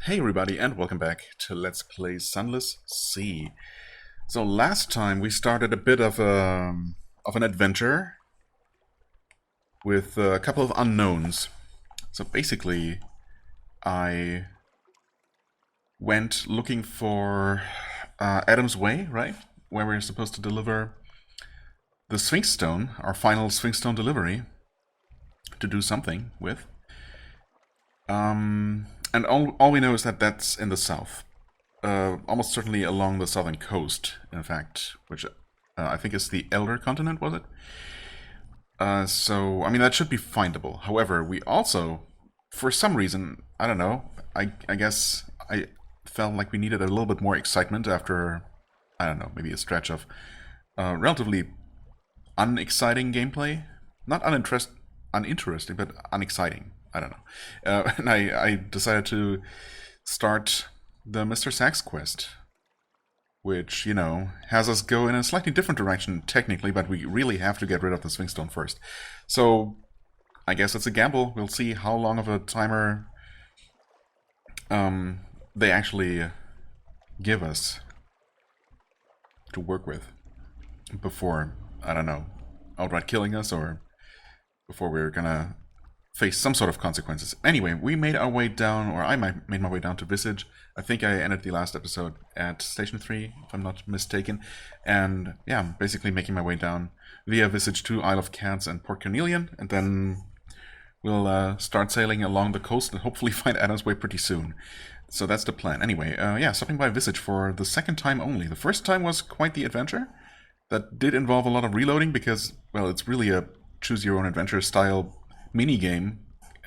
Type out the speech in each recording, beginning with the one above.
Hey everybody, and welcome back to Let's Play Sunless C. So last time we started a bit of an adventure with a couple of unknowns. So basically, I went looking for Adam's Way, right? Where we're supposed to deliver the Sphinx Stone, our final Sphinx Stone delivery, to do something with. And all we know is that that's in the south. Almost certainly along the southern coast, in fact, which I think is the Elder Continent, was it? So, I mean, that should be findable. However, we also, for some reason, I don't know, I guess I felt like we needed a little bit more excitement after, I don't know, maybe a stretch of relatively unexciting gameplay. Not uninteresting, but unexciting. I don't know. And I decided to start the Mr. Sachs quest, which, you know, has us go in a slightly different direction technically, but we really have to get rid of the Sphinx Stone first. So, I guess it's a gamble. We'll see how long of a timer they actually give us to work with before, I don't know, outright killing us, or before we're gonna face some sort of consequences. Anyway, we made our way down, or I made my way down to Visage. I think I ended the last episode at Station 3, if I'm not mistaken. And yeah, I'm basically making my way down via Visage to Isle of Cats and Port Cornelian, and then we'll start sailing along the coast and hopefully find Adam's Way pretty soon. So that's the plan. Anyway, yeah, stopping by Visage for the second time only. The first time was quite the adventure. That did involve a lot of reloading because, well, it's really a choose-your-own-adventure style mini-game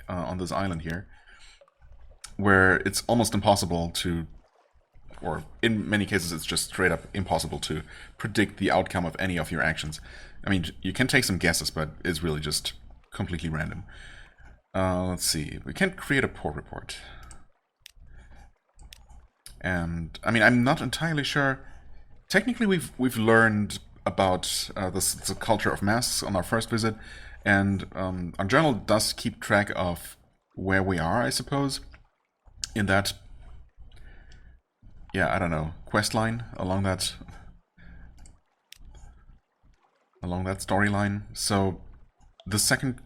on this island here, where it's almost impossible to, or in many cases it's just straight up impossible to predict the outcome of any of your actions. I mean, you can take some guesses, but it's really just completely random. Let's see, we can create a port report. And, I mean, I'm not entirely sure. Technically, we've learned about the culture of masks on our first visit, and our journal does keep track of where we are, I suppose, in that, yeah, I don't know, quest line along that storyline. So the second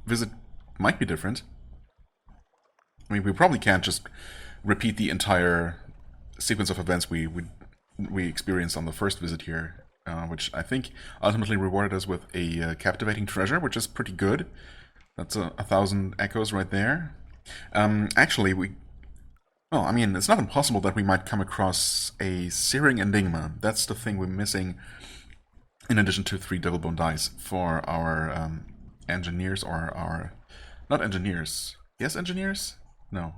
visit might be different. I mean, we probably can't just repeat the entire sequence of events we experienced on the first visit here. Which I think ultimately rewarded us with a captivating treasure, which is pretty good. That's 1,000 echoes right there. Actually, well, I mean, it's not impossible that we might come across a searing enigma. That's the thing we're missing, in addition to 3 devil bone dice for our engineers, or our... not engineers. Yes, engineers? No.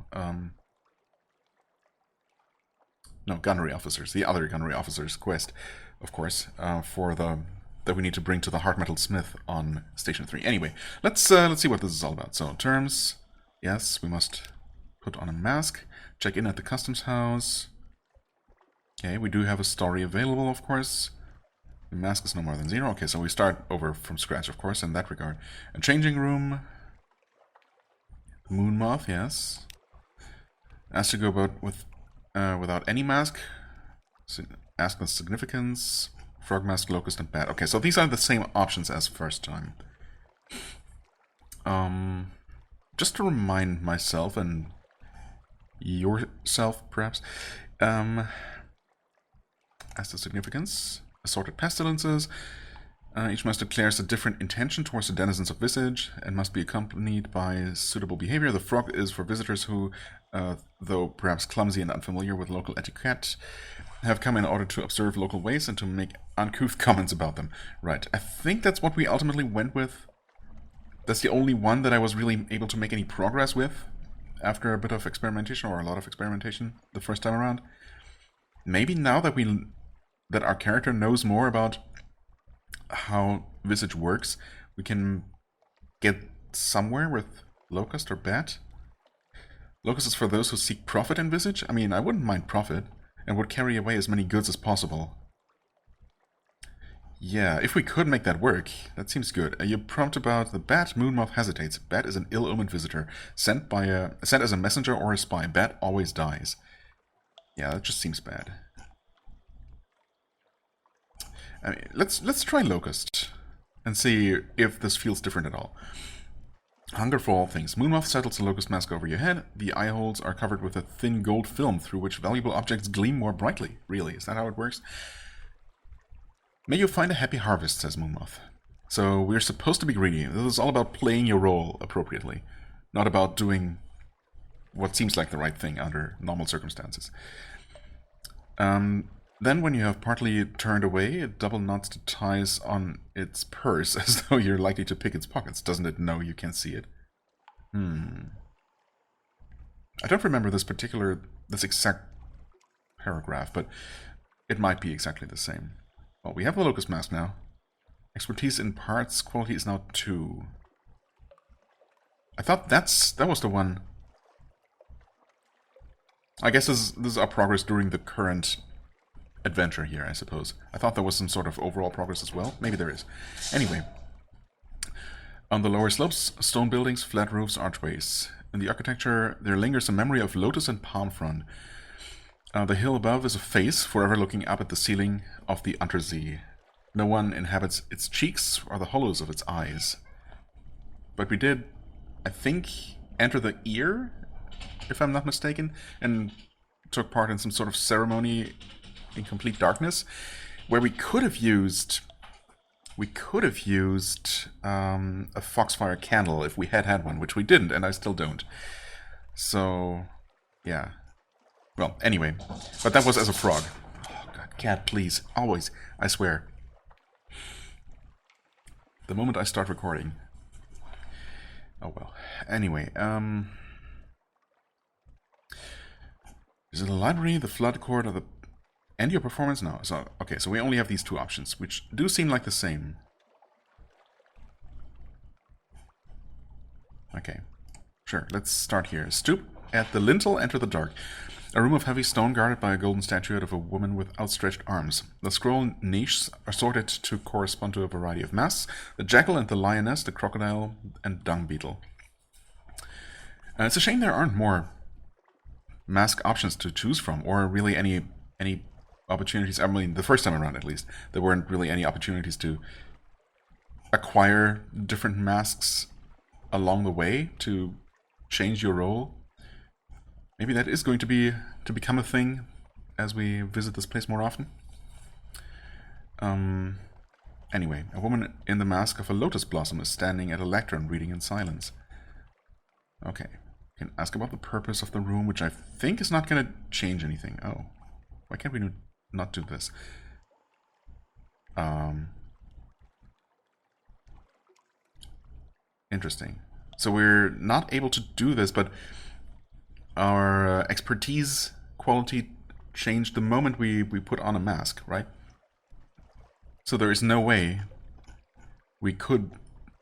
No, gunnery officers. The other gunnery officers quest, of course, for that we need to bring to the Hard Metal Smith on Station 3. Anyway, let's see what this is all about. So, terms, yes, we must put on a mask, check in at the customs house. Okay, we do have a story available, of course. The mask is no more than 0. Okay, so we start over from scratch, of course, in that regard. A changing room. Moon moth, yes. Asked to go about without any mask. So ask the significance. Frog mask, locust, and bat. Okay, so these are the same options as first time. Just to remind myself and yourself, perhaps. Ask the significance. Assorted pestilences. Each must declares a different intention towards the denizens of Visage and must be accompanied by suitable behavior. The frog is for visitors who, though perhaps clumsy and unfamiliar with local etiquette, have come in order to observe local ways and to make uncouth comments about them. Right, I think that's what we ultimately went with. That's the only one that I was really able to make any progress with after a bit of experimentation, or a lot of experimentation, the first time around. Maybe now that our character knows more about how Visage works, we can get somewhere with locust or bat. Locust is for those who seek profit in Visage. I mean, I wouldn't mind profit, and would carry away as many goods as possible. Yeah, if we could make that work, that seems good. You prompt about the bat. Moonmoth hesitates. Bat is an ill-omened visitor, sent as a messenger or a spy. Bat always dies. Yeah, that just seems bad. I mean, let's try Locust and see if this feels different at all. Hunger for all things. Moonmoth settles the locust mask over your head. The eye holes are covered with a thin gold film through which valuable objects gleam more brightly. Really, is that how it works? May you find a happy harvest, says Moonmoth. So we're supposed to be greedy. This is all about playing your role appropriately, not about doing what seems like the right thing under normal circumstances. Then when you have partly turned away, it double knots the ties on its purse as though you're likely to pick its pockets. Doesn't it know you can't see it? I don't remember this exact paragraph, but it might be exactly the same. Well, we have the locust mask now. Expertise in parts quality is now 2. I thought that was the one. I guess this is our progress during the current adventure here, I suppose. I thought there was some sort of overall progress as well. Maybe there is. Anyway. On the lower slopes, stone buildings, flat roofs, archways. In the architecture, there lingers a memory of lotus and palm frond. The hill above is a face, forever looking up at the ceiling of the Untersee. No one inhabits its cheeks or the hollows of its eyes. But we did, I think, enter the ear, if I'm not mistaken, and took part in some sort of ceremony in complete darkness, where we could have used a foxfire candle if we had one, which we didn't, and I still don't. So, yeah. Well, anyway, but that was as a frog. Oh God, cat, please, always, I swear. The moment I start recording. Oh well. Anyway, is it the library, the flood court, or the end your performance? No. So okay, so we only have these 2 options, which do seem like the same. Okay, sure. Let's start here. Stoop at the lintel, enter the dark. A room of heavy stone guarded by a golden statuette of a woman with outstretched arms. The scroll niches are sorted to correspond to a variety of masks: the jackal and the lioness, the crocodile and dung beetle. It's a shame there aren't more mask options to choose from, or really any opportunities. I mean, the first time around at least, there weren't really any opportunities to acquire different masks along the way to change your role. Maybe that is going to become a thing as we visit this place more often. Anyway, a woman in the mask of a lotus blossom is standing at a lectern reading in silence. Okay, you can ask about the purpose of the room, which I think is not going to change anything. Oh, why can't we not do this? Interesting. So we're not able to do this, but our expertise quality changed the moment we put on a mask, right? So there is no way we could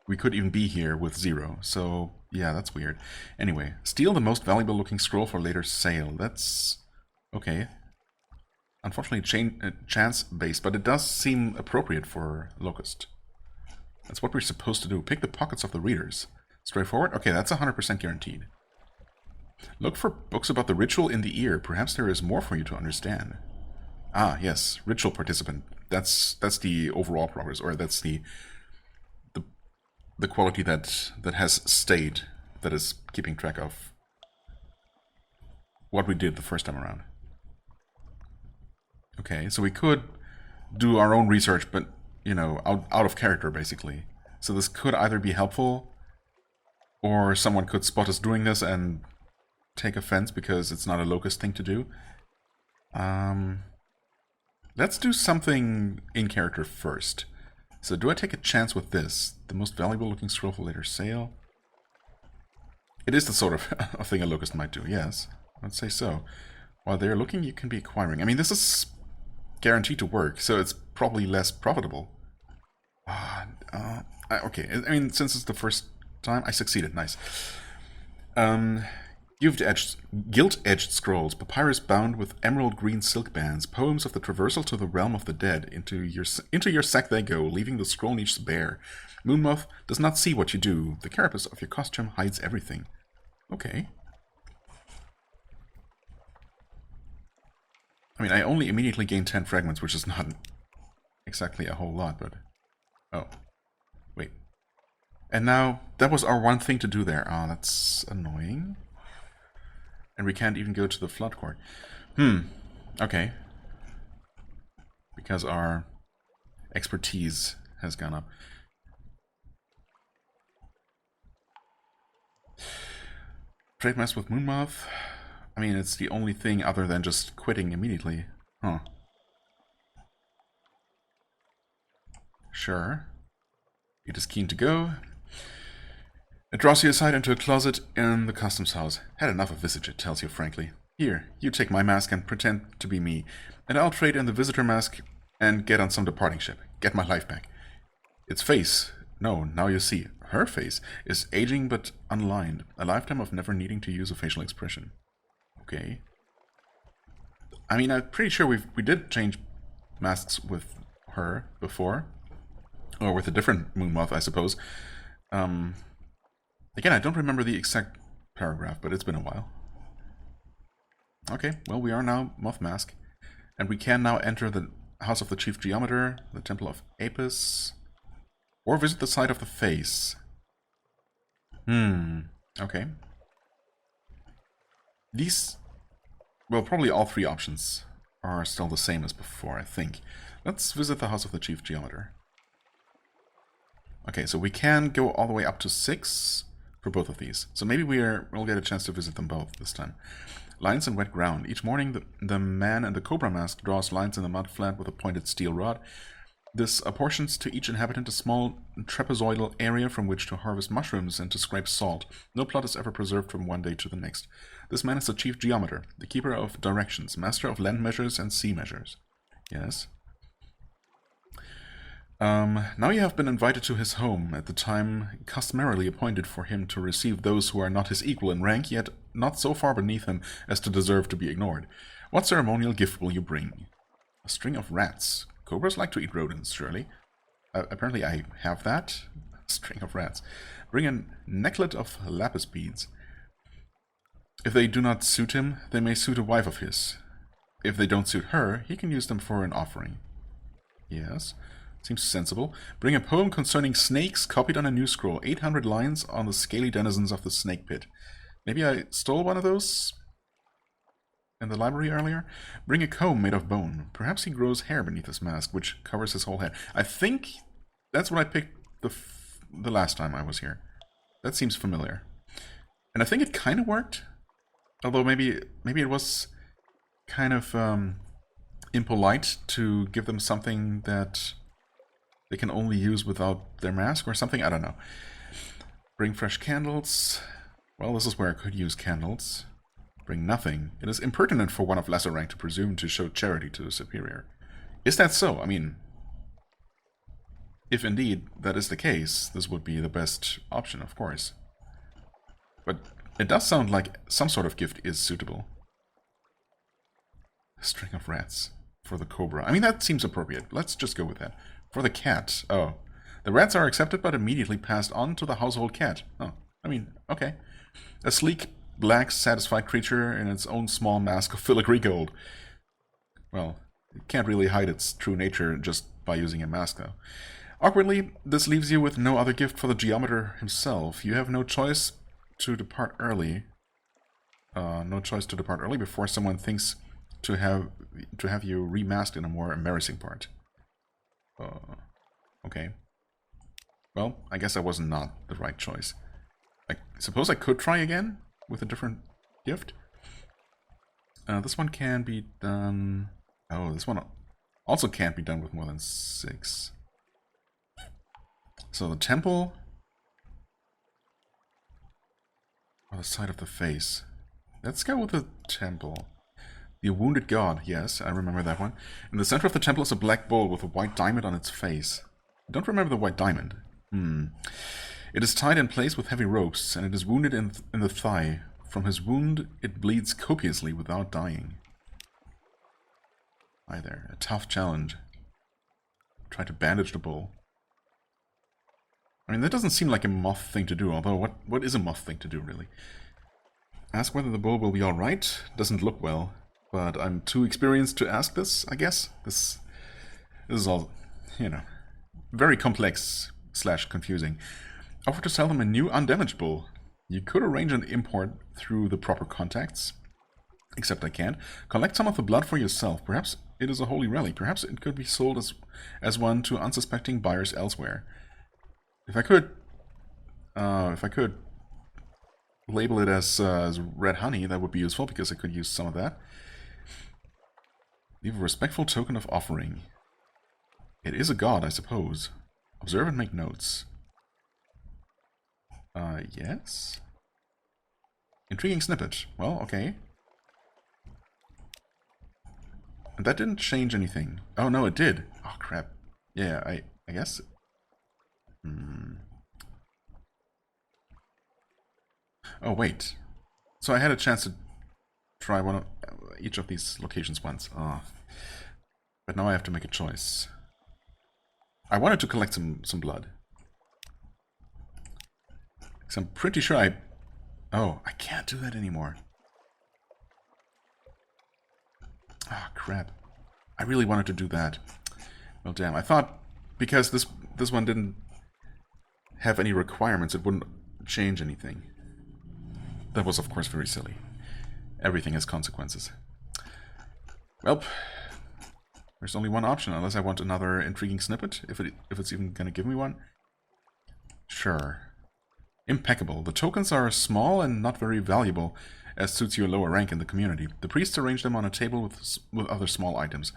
even be here with 0. So yeah, that's weird. Anyway, steal the most valuable looking scroll for later sale. That's okay. Unfortunately, chance-based, but it does seem appropriate for Locust. That's what we're supposed to do. Pick the pockets of the readers. Straightforward? Okay, that's 100% guaranteed. Look for books about the ritual in the ear. Perhaps there is more for you to understand. Ah, yes, ritual participant. That's the overall progress, or that's the quality that has stayed, that is keeping track of what we did the first time around. Okay, so we could do our own research, but, you know, out of character, basically. So this could either be helpful, or someone could spot us doing this and take offense because it's not a Locust thing to do. Let's do something in character first. So do I take a chance with this? The most valuable looking scroll for later sale? It is the sort of thing a Locust might do, yes. I'd say so. While they're looking, you can be acquiring. I mean, this is guaranteed to work, so it's probably less profitable. Okay, I mean, since it's the first time, I succeeded. Nice. gilt-edged scrolls, papyrus bound with emerald green silk bands, poems of the traversal to the realm of the dead. Into your sack they go, leaving the scroll niches bare. Moonmoth does not see what you do. The carapace of your costume hides everything. Okay. I mean, I only immediately gained 10 fragments, which is not exactly a whole lot, but... Oh. Wait. And now, that was our one thing to do there. Ah, that's annoying. And we can't even go to the flood court. Okay. Because our expertise has gone up. Trade mess with Moonmoth. I mean, it's the only thing other than just quitting immediately. Huh. Sure. It is keen to go. It draws you aside into a closet in the customs house. Had enough of Visage, it tells you frankly. Here, you take my mask and pretend to be me, and I'll trade in the visitor mask and get on some departing ship. Get my life back. Its face, no, now you see, her face, is aging but unlined. A lifetime of never needing to use a facial expression. Okay. I mean, I'm pretty sure we did change masks with her before. Or with a different Moonmoth, I suppose. Again, I don't remember the exact paragraph, but it's been a while. Okay, well, we are now Moth Mask. And we can now enter the House of the Chief Geometer, the Temple of Apis, or visit the site of the face. Okay. These, well, probably all three options are still the same as before, I think. Let's visit the House of the Chief Geometer. Okay, so we can go all the way up to 6 for both of these. So maybe we'll get a chance to visit them both this time. Lines in wet ground. Each morning, the man in the cobra mask draws lines in the mud flat with a pointed steel rod. This apportions to each inhabitant a small trapezoidal area from which to harvest mushrooms and to scrape salt. No plot is ever preserved from one day to the next. This man is the chief geometer, the keeper of directions, master of land measures and sea measures. Yes. Now you have been invited to his home at the time customarily appointed for him to receive those who are not his equal in rank, yet not so far beneath him as to deserve to be ignored. What ceremonial gift will you bring? A string of rats. Cobras like to eat rodents, surely. Apparently I have that. A string of rats. Bring a necklet of lapis beads. If they do not suit him, they may suit a wife of his. If they don't suit her, he can use them for an offering. Yes. Seems sensible. Bring a poem concerning snakes copied on a new scroll. 800 lines on the scaly denizens of the snake pit. Maybe I stole one of those in the library earlier? Bring a comb made of bone. Perhaps he grows hair beneath his mask, which covers his whole head. I think that's what I picked the last time I was here. That seems familiar. And I think it kind of worked. Although maybe it was kind of impolite to give them something that they can only use without their mask or something. I don't know. Bring fresh candles. Well, this is where I could use candles. Bring nothing. It is impertinent for one of lesser rank to presume to show charity to a superior. Is that so? I mean, if indeed that is the case, this would be the best option, of course. But it does sound like some sort of gift is suitable. A string of rats for the cobra. I mean, that seems appropriate. Let's just go with that. For the cat. Oh. The rats are accepted but immediately passed on to the household cat. Oh. I mean, okay. A sleek, black, satisfied creature in its own small mask of filigree gold. Well, it can't really hide its true nature just by using a mask, though. Awkwardly, this leaves you with no other gift for the geometer himself. You have no choice to depart early. Before someone thinks to have you remasked in a more embarrassing part. Okay. Well, I guess that was not the right choice. I suppose I could try again with a different gift. This one can be done... Oh, this one also can't be done with more than 6. So the temple... Or the side of the face. Let's go with the temple. The wounded god, yes, I remember that one. In the center of the temple is a black bowl with a white diamond on its face. I don't remember the white diamond. It is tied in place with heavy ropes, and it is wounded in the thigh. From his wound, it bleeds copiously without dying. Hi there. A tough challenge. Try to bandage the bull. I mean, that doesn't seem like a moth thing to do, although what is a moth thing to do, really? Ask whether the bull will be alright. Doesn't look well, but I'm too experienced to ask this, I guess. This is all, you know, very complex / confusing. Offer to sell them a new undamaged bull. You could arrange an import through the proper contacts, except I can't. Collect some of the blood for yourself. Perhaps it is a holy relic. Perhaps it could be sold as one to unsuspecting buyers elsewhere. If I could label it as red honey, that would be useful because I could use some of that. Leave a respectful token of offering. It is a god, I suppose. Observe and make notes. Yes? Intriguing snippet. Well, okay. And that didn't change anything. Oh, no, it did. Oh, crap. Yeah, I guess. Oh, wait. So I had a chance to try each of these locations once. Oh. But now I have to make a choice. I wanted to collect some blood. So I'm pretty sure Oh, I can't do that anymore. Ah, crap. I really wanted to do that. Well, damn. I thought because this one didn't have any requirements, it wouldn't change anything. That was, of course, very silly. Everything has consequences. Well, there's only one option, unless I want another intriguing snippet, if it's even going to give me one. Sure. Impeccable. The tokens are small and not very valuable, as suits your lower rank in the community. The priests arrange them on a table with other small items.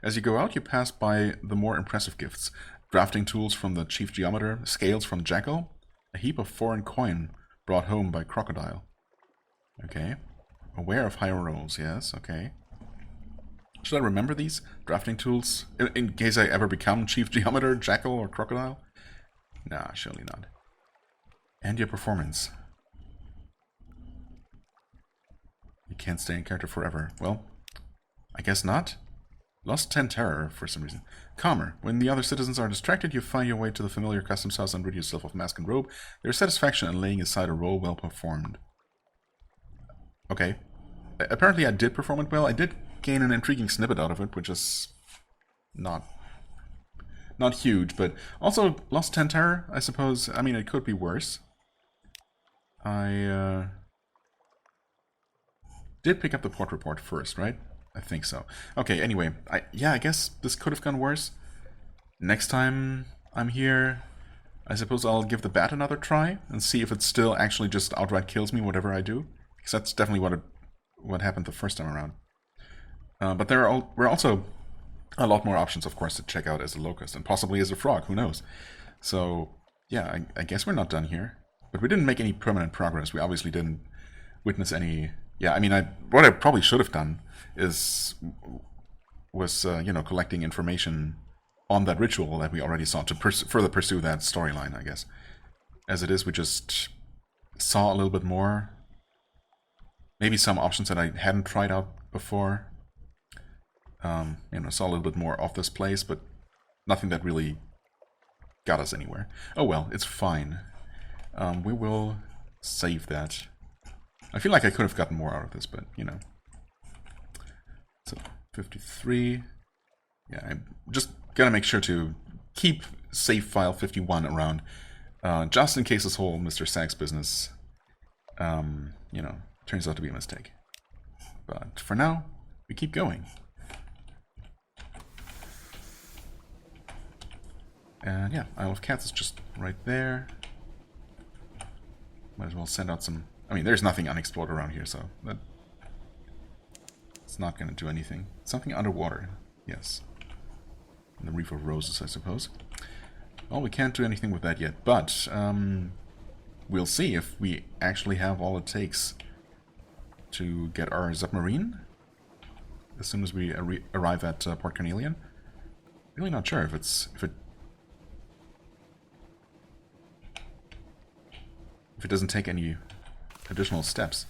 As you go out, you pass by the more impressive gifts. Drafting tools from the chief geometer, scales from Jackal, a heap of foreign coin brought home by Crocodile. Okay. Aware of higher rolls, yes, okay. Should I remember these drafting tools? In case I ever become chief geometer, Jackal, or Crocodile? Nah, surely not. And your performance. You can't stay in character forever. Well, I guess not. Lost 10 terror for some reason. Calmer. When the other citizens are distracted, you find your way to the familiar customs house and rid yourself of mask and robe. There's satisfaction in laying aside a role well performed. Okay. Apparently I did perform it well. I did gain an intriguing snippet out of it, which is not huge, but also lost 10 terror, I suppose. I mean, it could be worse. I did pick up the port report first, right? I think so. Okay, anyway, I guess this could have gone worse. Next time I'm here, I suppose I'll give the bat another try and see if it still actually just outright kills me, whatever I do. Because that's definitely what happened the first time around. But there were also a lot more options, of course, to check out as a locust, and possibly as a frog, who knows. So, yeah, I guess we're not done here. But we didn't make any permanent progress. We obviously didn't witness any... Yeah, I mean, what I probably should have done was collecting information on that ritual that we already saw to further pursue that storyline, I guess. As it is, we just saw a little bit more. Maybe some options that I hadn't tried out before. Saw a little bit more of this place, but nothing that really got us anywhere. Oh well, it's fine. We will save that. I feel like I could have gotten more out of this, but, So, 53. Yeah, I'm just gonna make sure to keep save file 51 around, just in case this whole Mr. Sachs business, turns out to be a mistake. But for now, we keep going. And yeah, Isle of Cats is just right there. Might as well send out some... I mean, there's nothing unexplored around here, so it's not going to do anything. Something underwater, yes. And the Reef of Roses, I suppose. Well, we can't do anything with that yet, but we'll see if we actually have all it takes to get our submarine as soon as we arrive at Port Carnelian. Really not sure if it doesn't take any additional steps.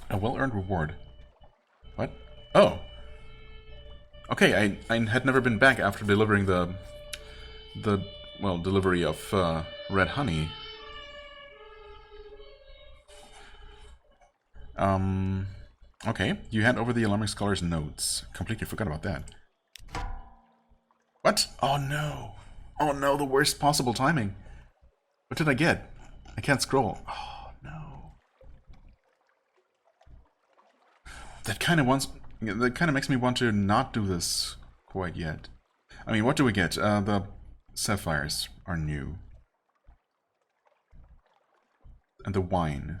A well-earned reward. What? Oh. Okay, I had never been back after delivering the delivery of red honey. Okay, you hand over the alarming scholar's notes. Completely forgot about that. What? Oh no. Oh no, the worst possible timing. What did I get? I can't scroll. Oh no. That kind of makes me want to not do this quite yet. I mean, what do we get? The sapphires are new. And the wine.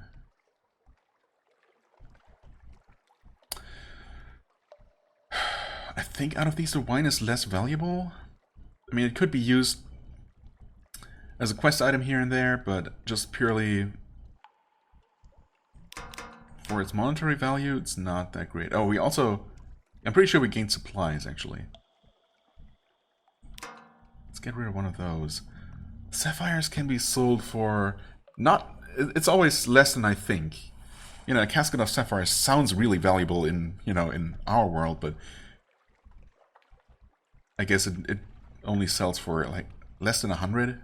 I think out of these the wine is less valuable. I mean, it could be used as a quest item here and there, but just purely for its monetary value, it's not that great. Oh, we also... I'm pretty sure we gained supplies, actually. Let's get rid of one of those. Sapphires can be sold for... not... It's always less than I think. You know, a casket of sapphires sounds really valuable in, you know, in our world, but... I guess it only sells for, like, less than 100.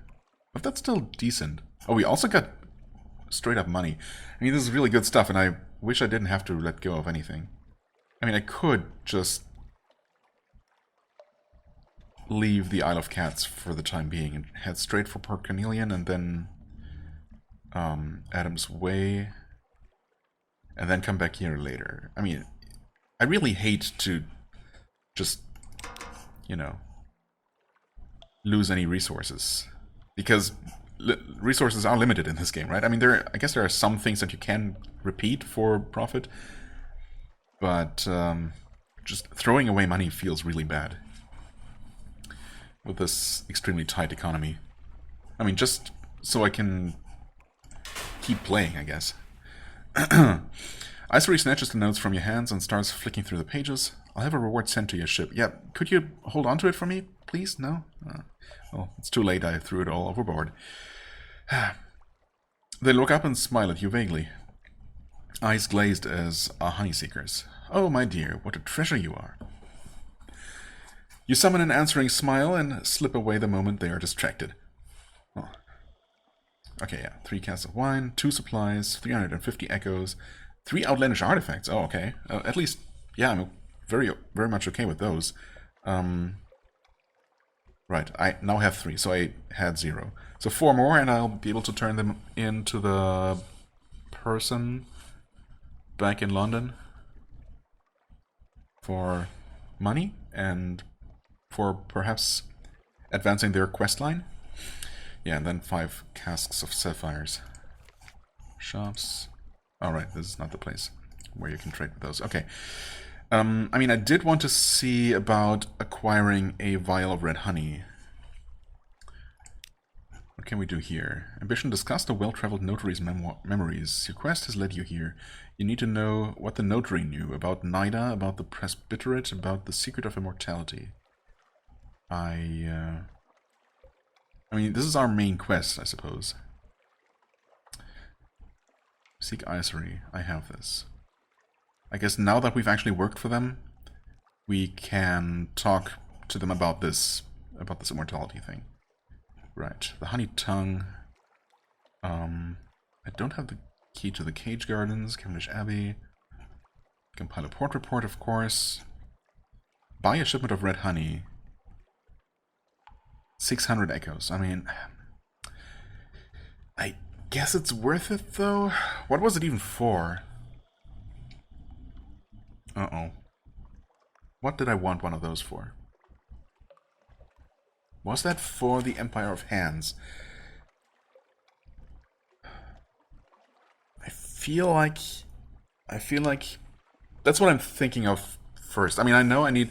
But that's still decent. Oh, we also got straight up money. I mean, this is really good stuff, and I wish I didn't have to let go of anything. I mean, I could just leave the Isle of Cats for the time being and head straight for Port Carnelian and then Adam's Way, and then come back here later. I mean, I really hate to just, you know, lose any resources, because resources are limited in this game, right? I mean, I guess there are some things that you can repeat for profit, but just throwing away money feels really bad with this extremely tight economy. I mean, just so I can keep playing, I guess. Icery snatches the notes from your hands and starts flicking through the pages. I'll have a reward sent to your ship. Yeah, could you hold on to it for me, please? No? Well, it's too late. I threw it all overboard. They look up and smile at you vaguely. Eyes glazed as are honeyseekers. Oh, my dear, what a treasure you are. You summon an answering smile and slip away the moment they are distracted. Oh. Okay, yeah. 3 casks of wine, 2 supplies, 350 echoes, 3 outlandish artifacts. Oh, okay. At least, yeah, I'm very much okay with those. Right, I now have 3, so I had 0. So 4 more, and I'll be able to turn them into the person back in London for money and for perhaps advancing their quest line. Yeah, and then 5 casks of sapphires. Shops. Alright, this is not the place where you can trade with those. Okay. I mean, I did want to see about acquiring a vial of red honey. What can we do here? Ambition discussed a well-traveled notary's memories. Your quest has led you here. You need to know what the notary knew about Nida, about the presbyterate, about the secret of immortality. I mean, this is our main quest, I suppose. Seek Icery. I have this. I guess now that we've actually worked for them, we can talk to them about this immortality thing. Right, the honey tongue. I don't have the key to the Cage Gardens, Cavendish Abbey. Compile a port report, of course. Buy a shipment of red honey. 600 echoes. I mean, I guess it's worth it, though. What was it even for? Uh-oh. What did I want one of those for? Was that for the Empire of Hands? I feel like that's what I'm thinking of first. I mean, I know I need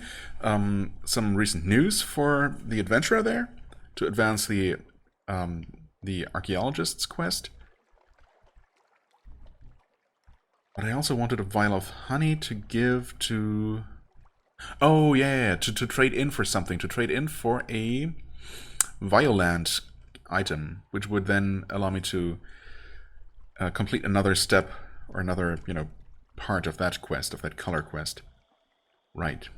some recent news for the adventurer there to advance the archaeologist's quest. But I also wanted a vial of honey to give to... Oh, yeah, to trade in for something. To trade in for a Violand item, which would then allow me to complete another step or another, you know, part of that quest, of that color quest. Right.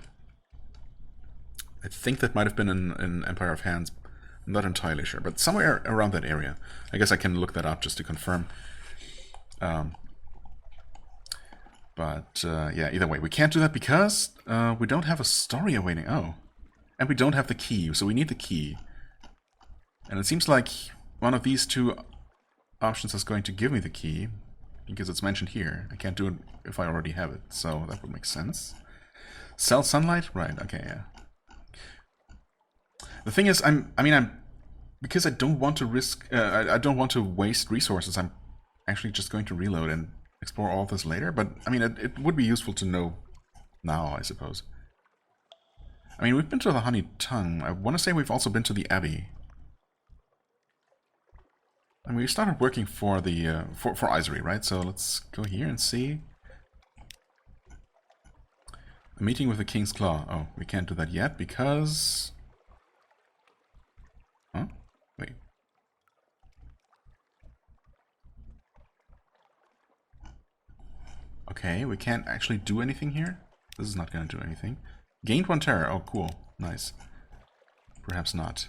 I think that might have been in Empire of Hands. I'm not entirely sure, but somewhere around that area. I guess I can look that up just to confirm. Yeah, either way, we can't do that because we don't have a story awaiting. Oh. And we don't have the key, so we need the key. And it seems like one of these two options is going to give me the key, because it's mentioned here. I can't do it if I already have it, so that would make sense. Sell sunlight? Right, okay, yeah. The thing is, because I don't want to risk, I don't want to waste resources, I'm actually just going to reload and explore all of this later, but, I mean, it would be useful to know now, I suppose. I mean, we've been to the Honey Tongue. I want to say we've also been to the Abbey. I mean, we started working for the for Isery, right? So let's go here and see. A meeting with the King's Claw. Oh, we can't do that yet because... Huh? Wait. Okay, we can't actually do anything here. This is not going to do anything. Gained 1 terror. Oh, cool. Nice. Perhaps not.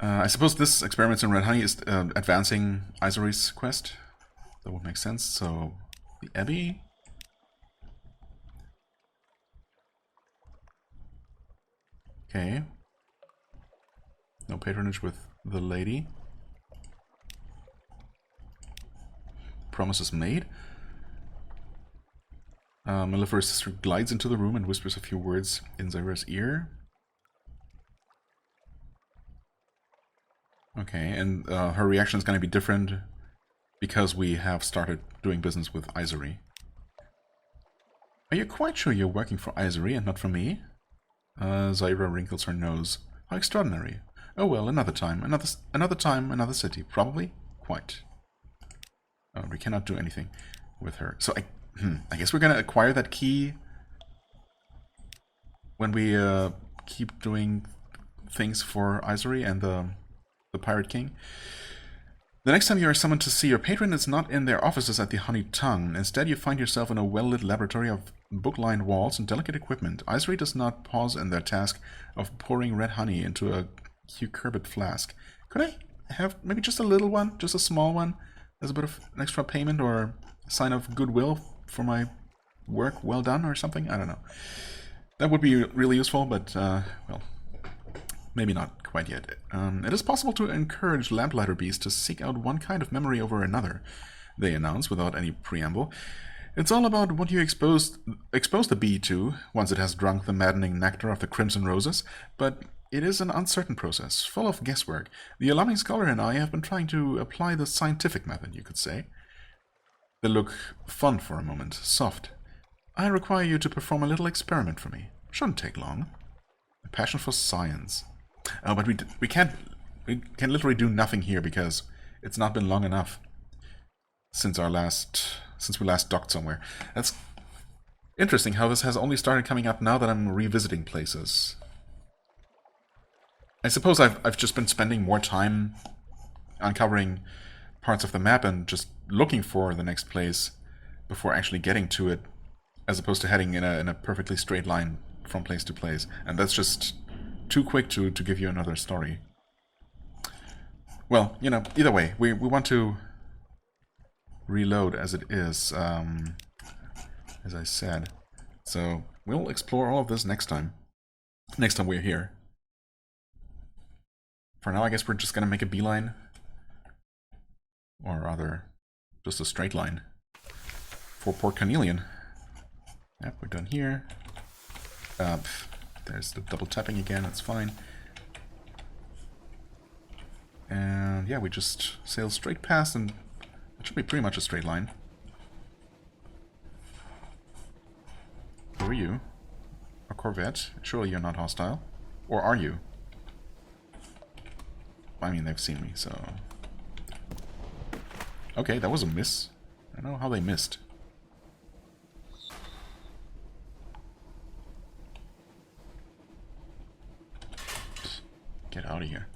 I suppose this experiments in Red Honey is advancing Isery's quest. That would make sense. So, the Abbey. Okay. No patronage with the lady. Promises made. Maleferous sister glides into the room and whispers a few words in Zyra's ear. Okay, and her reaction is going to be different because we have started doing business with Isery. Are you quite sure you're working for Isery and not for me? Zyra wrinkles her nose. How extraordinary. Oh well, another time, another time, another city. Probably? Quite. Oh, we cannot do anything with her. So I guess we're gonna acquire that key when we keep doing things for Isery and the Pirate King. The next time you are summoned to see your patron, it's not in their offices at the Honey Tongue. Instead, you find yourself in a well-lit laboratory of book-lined walls and delicate equipment. Isery does not pause in their task of pouring red honey into a cucurbit flask. Could I have maybe just a little one, just a small one, as a bit of an extra payment or a sign of goodwill for my work well done or something? I don't know. That would be really useful, but, well, maybe not quite yet. It is possible to encourage lamplighter bees to seek out one kind of memory over another, they announce without any preamble. It's all about what you expose the bee to once it has drunk the maddening nectar of the crimson roses, but it is an uncertain process, full of guesswork. The alarming scholar and I have been trying to apply the scientific method, you could say. They look fun for a moment, soft. I require you to perform a little experiment for me. Shouldn't take long. A passion for science. Oh, but we can literally do nothing here because it's not been long enough since we last docked somewhere. That's interesting how this has only started coming up now that I'm revisiting places. I suppose I've just been spending more time uncovering parts of the map and just looking for the next place before actually getting to it, as opposed to heading in a perfectly straight line from place to place. And that's just too quick to give you another story. Well, you know, either way, we want to reload as it is, as I said. So we'll explore all of this next time we're here. For now, I guess we're just gonna make a beeline. Or rather, just a straight line for Port Carnelian. Yep, we're done here. There's the double tapping again, that's fine. And yeah, we just sail straight past and it should be pretty much a straight line. Who are you? A Corvette? Surely you're not hostile. Or are you? I mean, they've seen me, so... Okay, that was a miss. I don't know how they missed. Get out of here.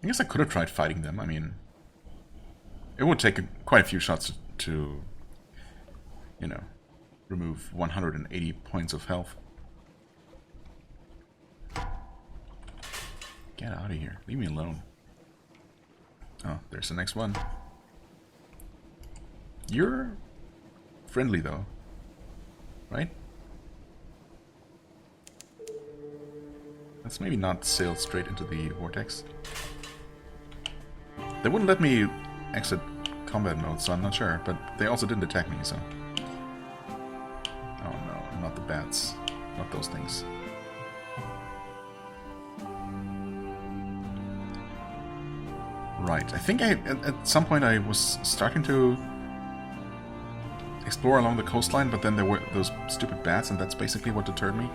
I guess I could have tried fighting them. I mean, it would take quite a few shots to, you know, remove 180 points of health. Get out of here. Leave me alone. Oh, there's the next one. You're friendly, though. Right? Let's maybe not sail straight into the vortex. They wouldn't let me exit combat mode, so I'm not sure. But they also didn't attack me, so... Oh no, not the bats. Not those things. Right, I think at some point I was starting to explore along the coastline, but then there were those stupid bats, and that's basically what deterred me.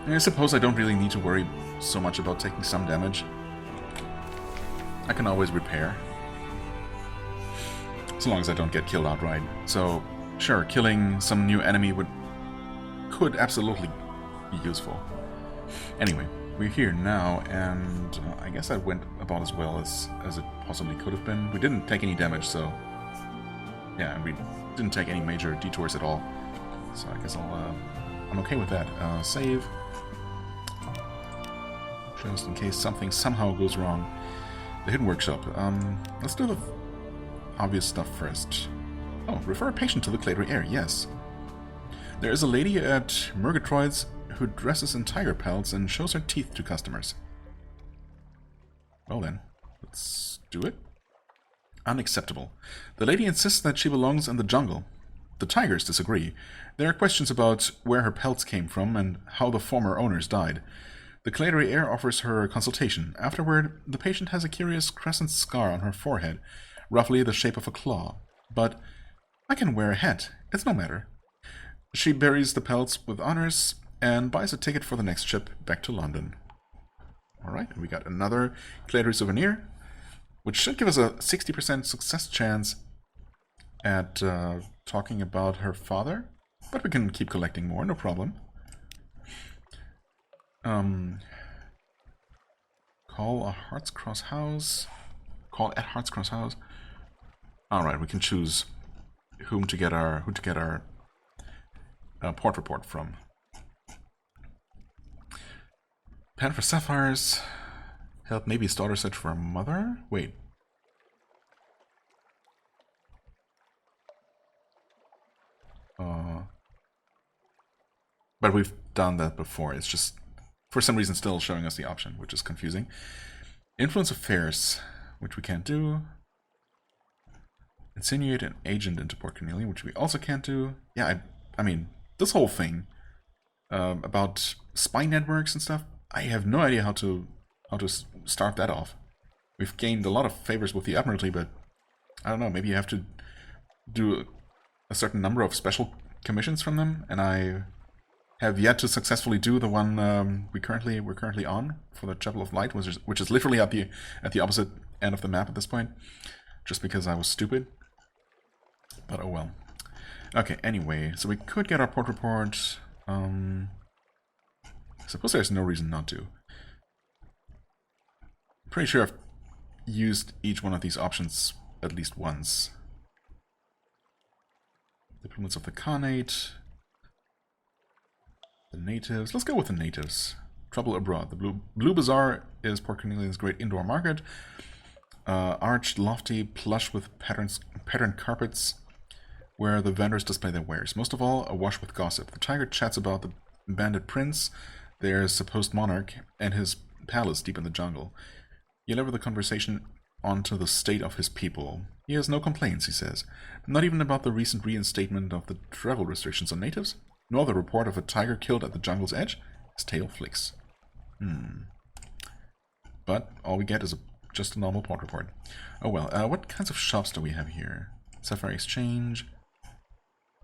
And I suppose I don't really need to worry so much about taking some damage. I can always repair. As long as I don't get killed outright. So, sure, killing some new enemy could absolutely be useful. Anyway, we're here now, and I guess that went about as well as it possibly could have been. We didn't take any damage, so... Yeah, we didn't take any major detours at all. So I guess I'm okay with that. Save. Just in case something somehow goes wrong. The hidden workshop. Let's do the obvious stuff first. Oh, refer a patient to the Claytory Air, yes. There is a lady at Murgatroyd's who dresses in tiger pelts and shows her teeth to customers. Well then, let's do it. Unacceptable. The lady insists that she belongs in the jungle. The tigers disagree. There are questions about where her pelts came from and how the former owners died. The Claytory Air offers her a consultation. Afterward, the patient has a curious crescent scar on her forehead, roughly the shape of a claw. But I can wear a hat. It's no matter. She buries the pelts with honors and buys a ticket for the next ship back to London. Alright, we got another Claytory souvenir, which should give us a 60% success chance at talking about her father. But we can keep collecting more, no problem. Call a Hearts Cross House. Call at Hearts Cross House. Alright, we can choose who to get our port report from. Pen for Sapphires. Help Navy's daughter search for a mother? Wait. But we've done that before. It's just, for some reason, still showing us the option, which is confusing. Influence affairs, which we can't do. Insinuate an agent into Port Cornelian, which we also can't do. Yeah, I mean, this whole thing about spy networks and stuff, I have no idea how to start that off. We've gained a lot of favors with the Admiralty, but I don't know, maybe you have to do a certain number of special commissions from them, and I have yet to successfully do the one we're currently on for the Chapel of Light, which is literally at the opposite end of the map at this point, just because I was stupid. But oh well. Okay, anyway, so we could get our port report. I suppose there's no reason not to. Pretty sure I've used each one of these options at least once. Diplomats of the Khanate. The natives. Let's go with the natives. Trouble abroad. The Blue Bazaar is Port Cornelian's great indoor market. Arched, lofty, plush with patterned carpets, where the vendors display their wares. Most of all, awash with gossip. The tiger chats about the bandit prince, their supposed monarch, and his palace deep in the jungle. You lever the conversation onto the state of his people. He has no complaints, he says. Not even about the recent reinstatement of the travel restrictions on natives, nor the report of a tiger killed at the jungle's edge. His tail flicks. But all we get is just a normal port report. Oh well, what kinds of shops do we have here? Sapphire Exchange.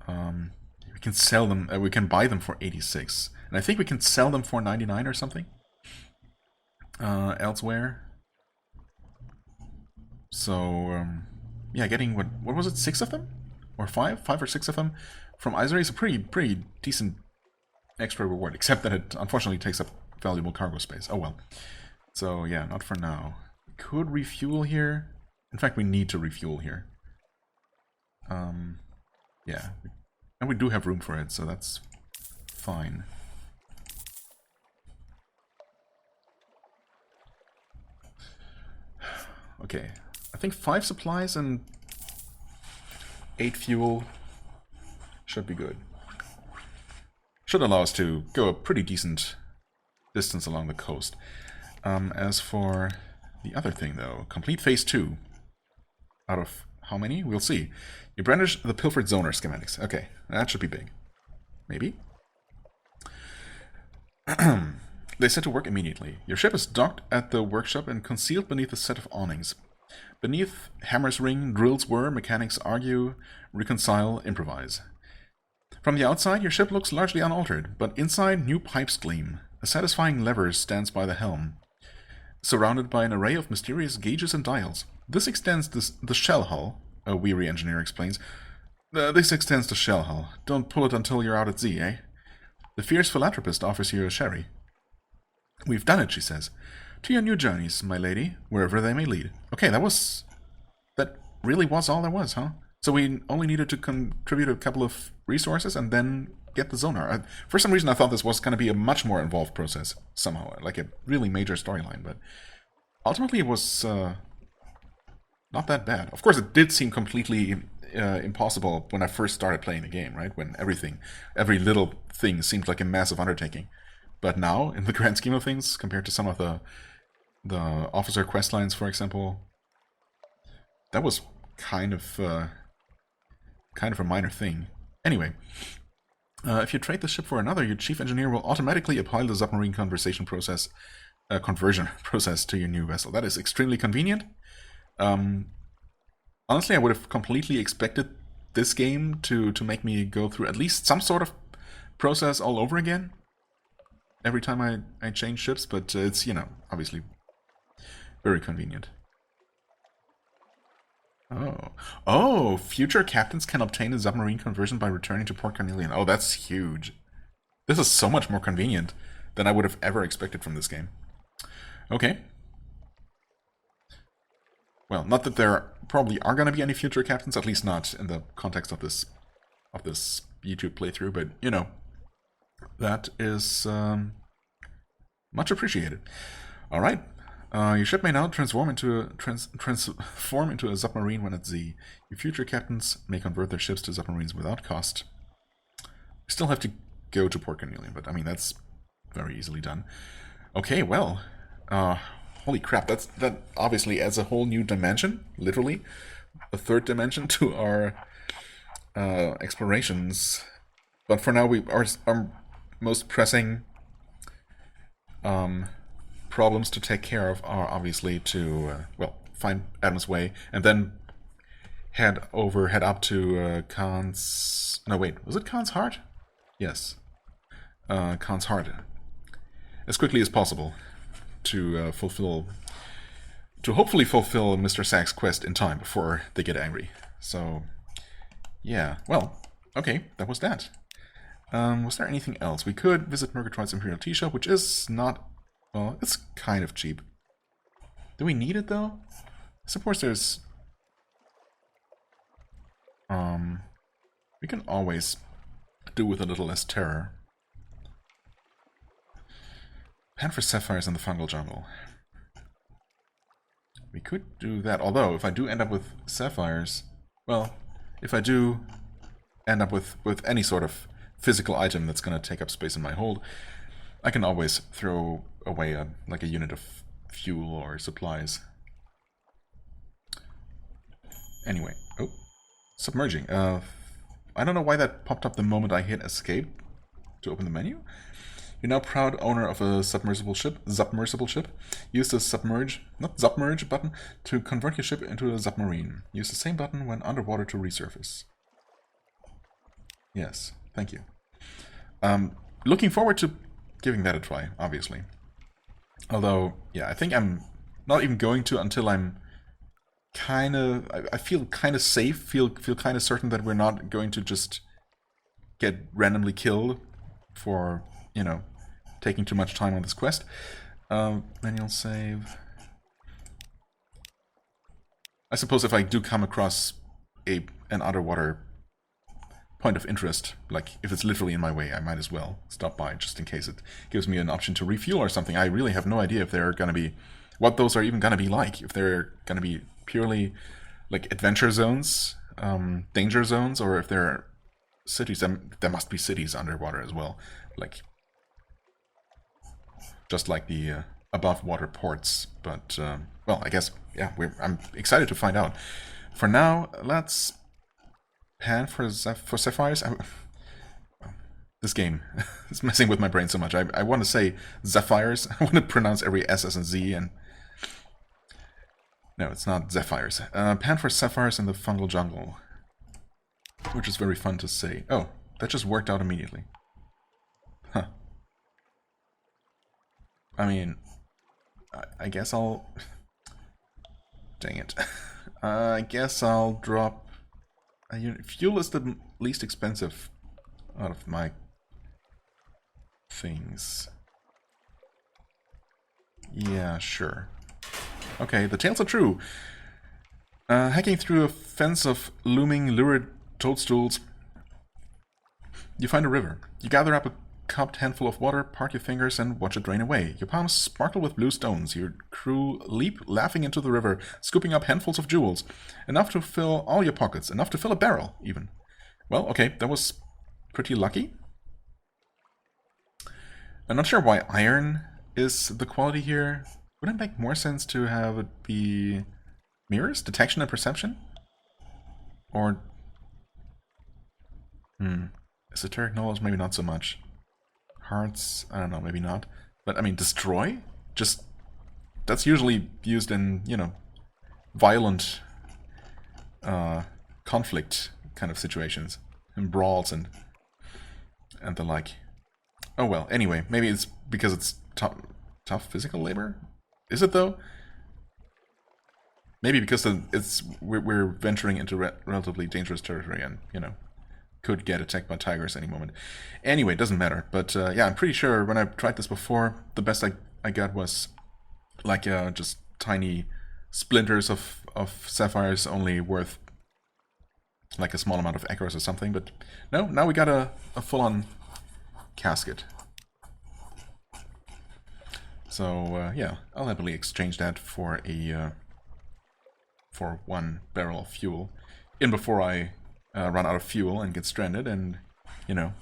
We can sell them, we can buy them for 86. And I think we can sell them for 99 or something. Elsewhere. So, yeah, getting, what was it, 6 of them? Or 5? 5 or 6 of them from Isery is a pretty decent extra reward, except that it unfortunately takes up valuable cargo space. Oh well. So yeah, not for now. We could refuel here. In fact, we need to refuel here. Yeah, and we do have room for it, so that's fine. Okay, I think 5 supplies and 8 fuel should be good. Should allow us to go a pretty decent distance along the coast. As for the other thing, though, complete phase 2. Out of how many? We'll see. You brandish the pilfered zoner schematics. Okay, that should be big. Maybe? They set to work immediately. Your ship is docked at the workshop and concealed beneath a set of awnings. Beneath, hammers ring, drills whir, mechanics argue, reconcile, improvise. From the outside, your ship looks largely unaltered, but inside, new pipes gleam. A satisfying lever stands by the helm, surrounded by an array of mysterious gauges and dials. This extends the shell hull, a weary engineer explains. This extends the shell hull. Don't pull it until you're out at sea, eh? The fierce philanthropist offers you a sherry. We've done it, she says. To your new journeys, my lady, wherever they may lead. Okay, that really was all there was, huh? So we only needed to contribute a couple of resources and then get the zonar. For some reason I thought this was going to be a much more involved process, somehow, like a really major storyline, but ultimately it was not that bad. Of course, it did seem completely impossible when I first started playing the game, right? When every little thing seemed like a massive undertaking. But now, in the grand scheme of things, compared to some of the officer quest lines, for example, that was kind of a minor thing. Anyway, if you trade the ship for another, your chief engineer will automatically apply the submarine conversion process, conversion process to your new vessel. That is extremely convenient. Honestly, I would have completely expected this game to make me go through at least some sort of process all over again every time I change ships, but it's, obviously very convenient. Oh, future captains can obtain a submarine conversion by returning to Port Carnelian. Oh, that's huge. This is so much more convenient than I would have ever expected from this game. Okay. Well, not that there probably are going to be any future captains, at least not in the context of this YouTube playthrough, but, that is much appreciated. All right. Your ship may now transform into a submarine when at sea. Your future captains may convert their ships to submarines without cost. You still have to go to Port Carnelian, but I mean that's very easily done. Okay, well, holy crap! That obviously adds a whole new dimension, literally, a third dimension to our explorations. But for now, our most pressing problems to take care of are obviously to, find Adam's Way, and then head up to Khan's... No, wait, was it Khan's Heart? Yes. Khan's Heart. As quickly as possible to hopefully fulfill Mr. Sack's quest in time before they get angry. So, yeah, well, okay, that was that. Was there anything else? We could visit Murgatroyd's Imperial Tea Shop, which is not... Well, it's kind of cheap. Do we need it, though? I suppose there's... We can always do with a little less terror. Pan for sapphires in the fungal jungle. We could do that, although if I do end up with sapphires... Well, if I do end up with any sort of physical item that's going to take up space in my hold, I can always throw away a unit of fuel or supplies. Anyway, submerging. I don't know why that popped up the moment I hit escape to open the menu. You're now proud owner of a submersible ship. Use the submerge button to convert your ship into a submarine. Use the same button when underwater to resurface. Yes, thank you. Looking forward to giving that a try, obviously. Although, yeah, I think I'm not even going to until I'm I feel kind of safe, feel kind of certain that we're not going to just get randomly killed for, taking too much time on this quest. Manual save. I suppose if I do come across an underwater point of interest, like if it's literally in my way, I might as well stop by just in case it gives me an option to refuel or something. I really have no idea if they're going to be, what those are even going to be like. If they're going to be purely like adventure zones, danger zones, or if they're cities. There must be cities underwater as well, like just like the above water ports. But well, I guess yeah, I'm excited to find out. For now, let's pan for sapphires. This game is messing with my brain so much. I want to say Zephyrs. I want to pronounce every S as a Z, and no, it's not Zephyrs. Pan for sapphires in the fungal jungle, which is very fun to say. Oh, that just worked out immediately. Huh. I mean, I guess I'll... Dang it. I guess I'll drop... fuel is the least expensive out of my things. Yeah, sure. Okay, the tales are true. Hacking through a fence of looming lurid toadstools, you find a river. You gather up a cupped handful of water, part your fingers, and watch it drain away. Your palms sparkle with blue stones. Your crew leap, laughing into the river, scooping up handfuls of jewels. Enough to fill all your pockets. Enough to fill a barrel, even. Well, okay, that was pretty lucky. I'm not sure why iron is the quality here. Wouldn't it make more sense to have it be mirrors? Detection and perception? Or... esoteric knowledge, maybe not so much. Hearts, I don't know, maybe not. But, I mean, destroy? Just... that's usually used in, you know, violent conflict kind of situations. And brawls and the like. Oh well, anyway, maybe it's because it's tough physical labor? Is it though? Maybe because we're venturing into relatively dangerous territory and, you know, could get attacked by tigers any moment. Anyway, it doesn't matter. But yeah, I'm pretty sure when I tried this before, the best I got was like just tiny splinters of sapphires, only worth like a small amount of acros or something. But no, now we got a full-on casket. So yeah, I'll happily exchange that for a for 1 barrel of fuel in before I run out of fuel and get stranded and, you know,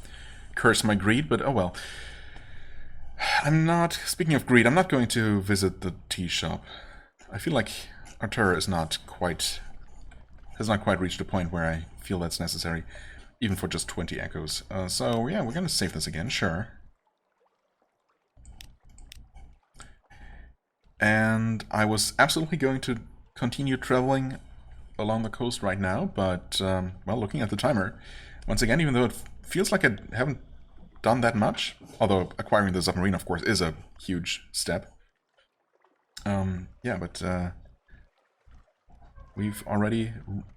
curse my greed. But oh well. I'm not, speaking of greed, I'm not going to visit the tea shop. I feel like Artura is has not quite reached a point where I feel that's necessary, even for just 20 echoes. So yeah, we're gonna save this again, sure. And I was absolutely going to continue traveling along the coast right now, but, well, looking at the timer, once again, even though it feels like I haven't done that much, although acquiring the submarine, of course, is a huge step. Yeah, but I've already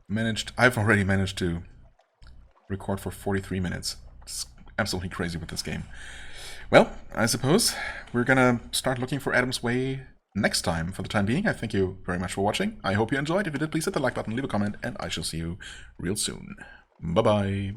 managed to record for 43 minutes. It's absolutely crazy with this game. Well, I suppose we're gonna start looking for Adam's Way next time. For the time being, I thank you very much for watching. I hope you enjoyed. If you did, please hit the like button, leave a comment, and I shall see you real soon. Bye-bye.